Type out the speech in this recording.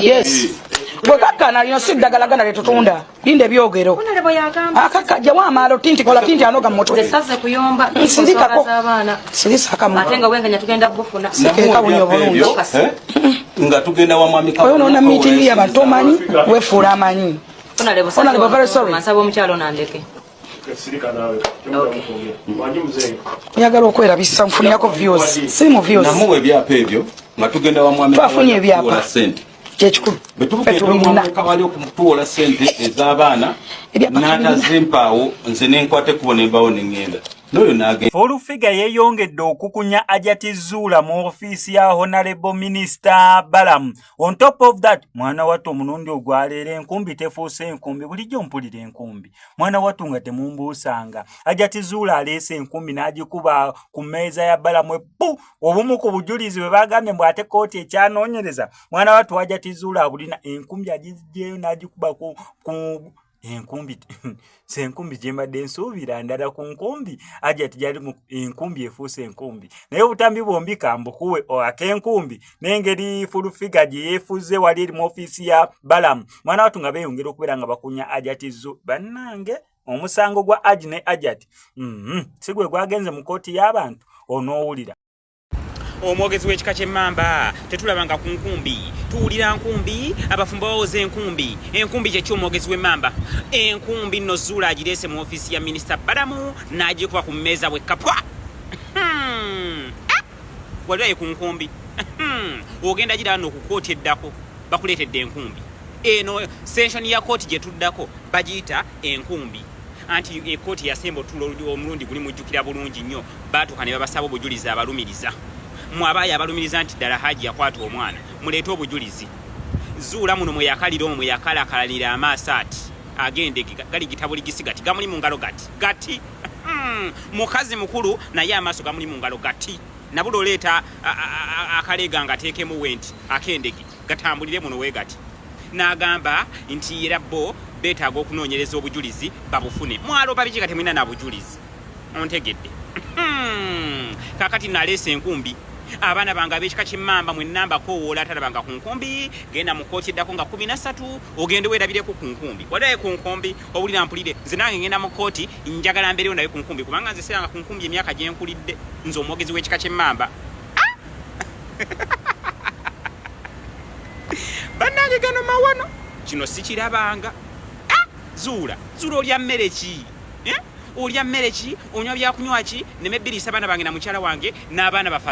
Yes. Bwe kakkana lino si ddagala gana lye tutunda. Linde byogero. Akakajja w'amaalo tinti kola tinti anoga mu mutwe. Nsirikako. Sirisakamu. Ate nga wenganya tugenda bufuna. Sikeeka bunyo bulungi. Nga tugenda wa mwami Oyo nona meeting ya batomanyi wefuula amanyi. Honorable, very sorry. Masaba omukyalo nandeke. Oyagala okwerabisa nfunirako views. Si mu views. Namuwe ebyapa ebyo nga tugenda wa mwami twafunye ebyapa. Kyekikulu. Betulina kawali okumutuwola sente ez'abaana n'atazempaawo nze nenkwate kubona embawo n'engenda. Olufiga yeyongedde okukunya Hajjat Zula mu ofiisi ya Honorable Minister Balamu. On top of that, mwana wattu omulundi ogwaleera enkumbi tefuuse enkumbi, bulijjo mpulira enkumbi. Mwana wattu nga temumbuusanga. Hajjat Zula aleese enkumbi n'agikuba ku mmeeza ya Balamu pu obumu ku bujulizi bwe bagambye mbw ate kooti ekyanoonyereza. Mwana wattu Hajjat Zula abulina enkumbi agiggyeyo n'agikuba ku enkumbi senkumbi jembadde ensuubira ndala ku nkumbi Hajjat gyali mu enkumbi efuuse enkumbi naye obutambi bwombi kambukuwe ak'enkumbi n'engeri fulufiga gye yeefuze wali eri mu ofiisi ya Balamu mwana wattu nga beeyongera okubeera nga bakunya Hajjat Zula bannange omusango gwa Hajji ne Hajjat si gwe gwagenze mu kooti y'abantu onoowulira. Omwogezi w'ekika ky'emmamba tetulabanga ku nkumbi tuwulira nkumbi abafumbo bawoza enkumbi enkumbi kyeki omwogezi w'emmamba enkumbi nno Zula agireese mu ofiisi ya minisita Balamu n'agikuba ku mmeeza bwe kapwa walirayo ku nkumbi ogenda gira wano ku kooti eddako bakuleetedde enkumbi eno senshoni ya kooti gye tuddako bagiyita enkumbi anti ekooti yasemba otulo omulundi guli mujjukira bulungi nnyo baatuuka ne babasaba obujulizi abalumiriza mwabaye abalumiriza nti ddala Hajji yakwata omwana muleete obujulizi Zula muno mwe yakalira omwe yakalakalalira amaaso ati agende gali gitabuli gisigati gamuli mu ngalo gati mukazi mukulu naye amaaso gamuli mu ngalo gati nabula oleeta akalega nga ateekemu wenti akendegi gatambulire muno weegati n'agamba nti era bo beetaaga okunoonyereza obujulizi babufune mwaloba biki kati mwina nabujulizi ontegedde kakati naleese enkumbi abaana bange ab'ekika ky'emmamba mwe nnamba koowoola atalabanga ku nkumbi genda mu kooti eddako nga 13 ogende weerabireko ku nkumbi walaye ku nkumbi owulira mpulire nze nange ngenda mu kooti njagala mbeereyo naye ku nkumbi kubanga nze seranga ku nkumbi emyaka gye nkulidde nze omwogezi w'ekika ky'emmamba bannange gano mawano kino sikirabanga Zula olya mmere ki olya mmere ki onywa byakunywa ki ne mebbiriisa abaana bange na mukyala wange n'abaana bafa